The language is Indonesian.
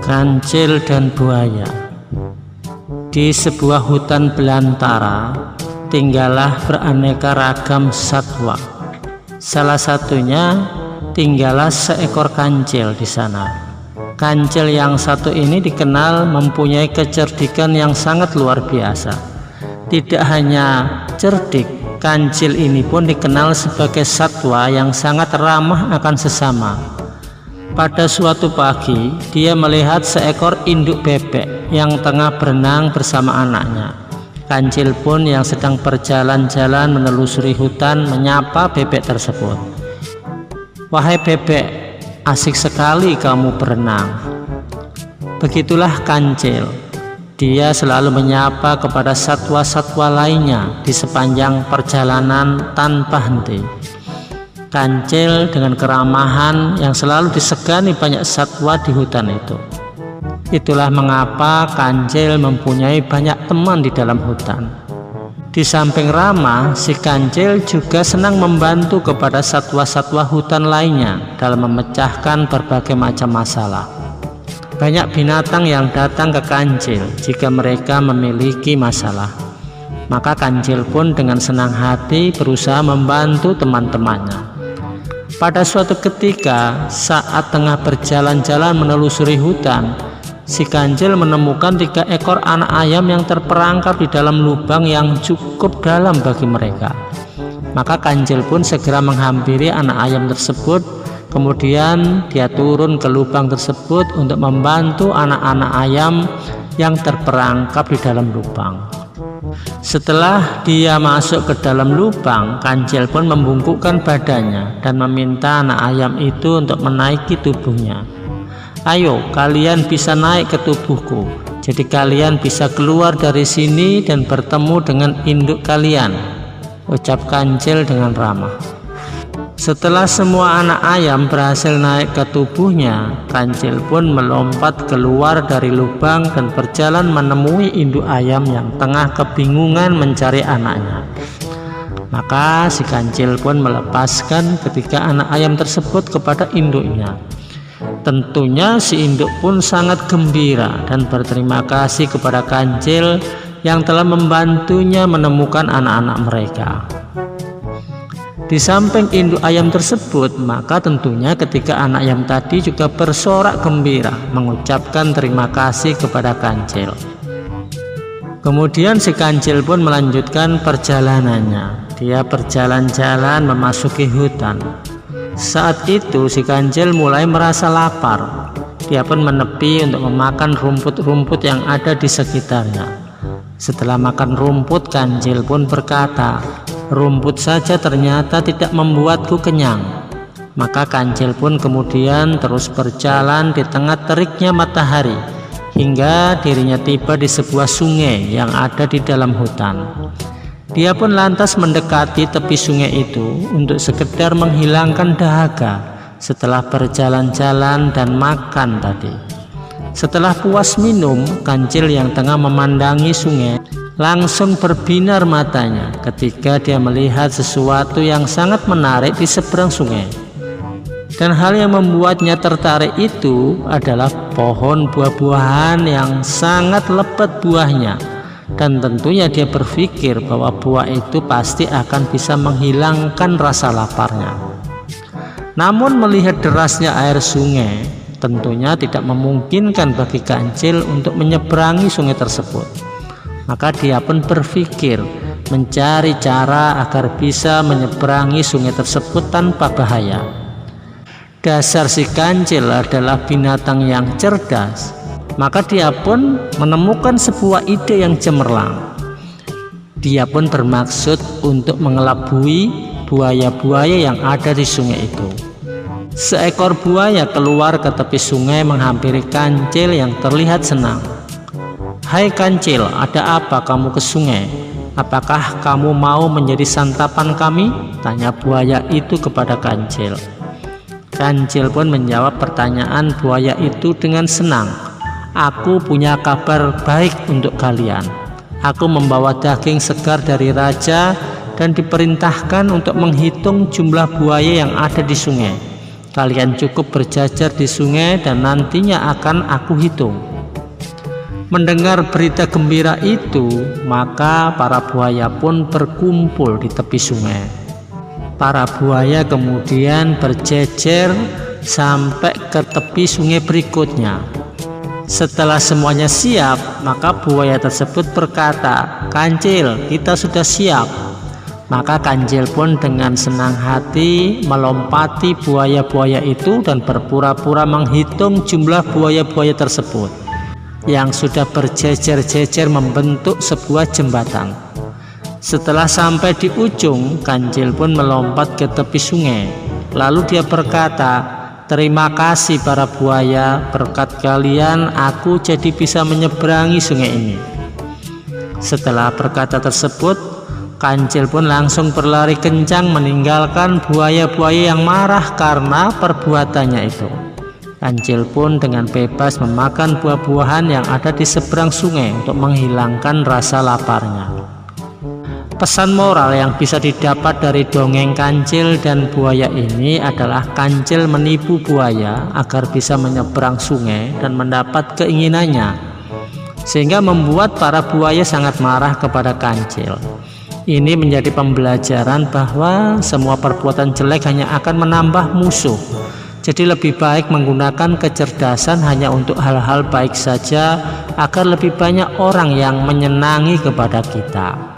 Kancil dan buaya. Di sebuah hutan belantara tinggallah beraneka ragam satwa. Salah satunya tinggallah seekor kancil di sana. Kancil yang satu ini dikenal mempunyai kecerdikan yang sangat luar biasa. Tidak hanya cerdik, kancil ini pun dikenal sebagai satwa yang sangat ramah akan sesama. Pada suatu pagi, dia melihat seekor induk bebek yang tengah berenang bersama anaknya. Kancil pun yang sedang berjalan-jalan menelusuri hutan menyapa bebek tersebut. "Wahai bebek, asik sekali kamu berenang." Begitulah kancil. Dia selalu menyapa kepada satwa-satwa lainnya di sepanjang perjalanan tanpa henti. Kancil dengan keramahan yang selalu disegani banyak satwa di hutan itu. Itulah mengapa kancil mempunyai banyak teman di dalam hutan. Di samping ramah, si kancil juga senang membantu kepada satwa-satwa hutan lainnya dalam memecahkan berbagai macam masalah. Banyak binatang yang datang ke kancil jika mereka memiliki masalah. Maka kancil pun dengan senang hati berusaha membantu teman-temannya. Pada suatu ketika, saat tengah berjalan-jalan menelusuri hutan, si kancil menemukan 3 ekor anak ayam yang terperangkap di dalam lubang yang cukup dalam bagi mereka. Maka kancil pun segera menghampiri anak ayam tersebut. Kemudian dia turun ke lubang tersebut untuk membantu anak-anak ayam yang terperangkap di dalam lubang. Setelah dia masuk ke dalam lubang, kancil pun membungkukkan badannya dan meminta anak ayam itu untuk menaiki tubuhnya. "Ayo, kalian bisa naik ke tubuhku, jadi kalian bisa keluar dari sini dan bertemu dengan induk kalian," ucap kancil dengan ramah. Setelah semua anak ayam berhasil naik ke tubuhnya, kancil pun melompat keluar dari lubang dan berjalan menemui induk ayam yang tengah kebingungan mencari anaknya. Maka si kancil pun melepaskan ketiga anak ayam tersebut kepada induknya. Tentunya si induk pun sangat gembira dan berterima kasih kepada kancil yang telah membantunya menemukan anak-anak mereka. Di samping induk ayam tersebut, maka tentunya ketiga anak ayam tadi juga bersorak gembira mengucapkan terima kasih kepada kancil. Kemudian si kancil pun melanjutkan perjalanannya. Dia berjalan-jalan memasuki hutan. Saat itu si kancil mulai merasa lapar. Dia pun menepi untuk memakan rumput-rumput yang ada di sekitarnya. Setelah makan rumput, kancil pun berkata, "Rumput saja ternyata tidak membuatku kenyang." Maka kancil pun kemudian terus berjalan di tengah teriknya matahari hingga dirinya tiba di sebuah sungai yang ada di dalam hutan. Dia pun lantas mendekati tepi sungai itu untuk sekedar menghilangkan dahaga setelah berjalan-jalan dan makan tadi. Setelah puas minum, kancil yang tengah memandangi sungai langsung berbinar matanya ketika dia melihat sesuatu yang sangat menarik di seberang sungai. Dan hal yang membuatnya tertarik itu adalah pohon buah-buahan yang sangat lebat buahnya. Dan tentunya dia berpikir bahwa buah itu pasti akan bisa menghilangkan rasa laparnya. Namun melihat derasnya air sungai, tentunya tidak memungkinkan bagi kancil untuk menyeberangi sungai tersebut. Maka dia pun berpikir mencari cara agar bisa menyeberangi sungai tersebut tanpa bahaya. Dasar si kancil adalah binatang yang cerdas. Maka dia pun menemukan sebuah ide yang cemerlang. Dia pun bermaksud untuk mengelabui buaya-buaya yang ada di sungai itu. Seekor buaya keluar ke tepi sungai menghampiri kancil yang terlihat senang. "Hai kancil, ada apa kamu ke sungai? Apakah kamu mau menjadi santapan kami?" tanya buaya itu kepada kancil. Kancil pun menjawab pertanyaan buaya itu dengan senang. "Aku punya kabar baik untuk kalian. Aku membawa daging segar dari raja dan diperintahkan untuk menghitung jumlah buaya yang ada di sungai. Kalian cukup berjajar di sungai dan nantinya akan aku hitung." Mendengar berita gembira itu, maka para buaya pun berkumpul di tepi sungai. Para buaya kemudian berjejer sampai ke tepi sungai berikutnya. Setelah semuanya siap, maka buaya tersebut berkata, "Kancil, kita sudah siap." Maka Kancil pun dengan senang hati melompati buaya-buaya itu dan berpura-pura menghitung jumlah buaya-buaya tersebut yang sudah berjejer-jejer membentuk sebuah jembatan. Setelah sampai di ujung, Kancil pun melompat ke tepi sungai. Lalu dia berkata, "Terima kasih para buaya, berkat kalian aku jadi bisa menyeberangi sungai ini." Setelah berkata tersebut, Kancil pun langsung berlari kencang meninggalkan buaya-buaya yang marah karena perbuatannya itu. Kancil pun dengan bebas memakan buah-buahan yang ada di seberang sungai untuk menghilangkan rasa laparnya. Pesan moral yang bisa didapat dari dongeng Kancil dan buaya ini adalah Kancil menipu buaya agar bisa menyeberang sungai dan mendapat keinginannya, sehingga membuat para buaya sangat marah kepada Kancil. Ini menjadi pembelajaran bahwa semua perbuatan jelek hanya akan menambah musuh. Jadi lebih baik menggunakan kecerdasan hanya untuk hal-hal baik saja agar lebih banyak orang yang menyenangi kepada kita.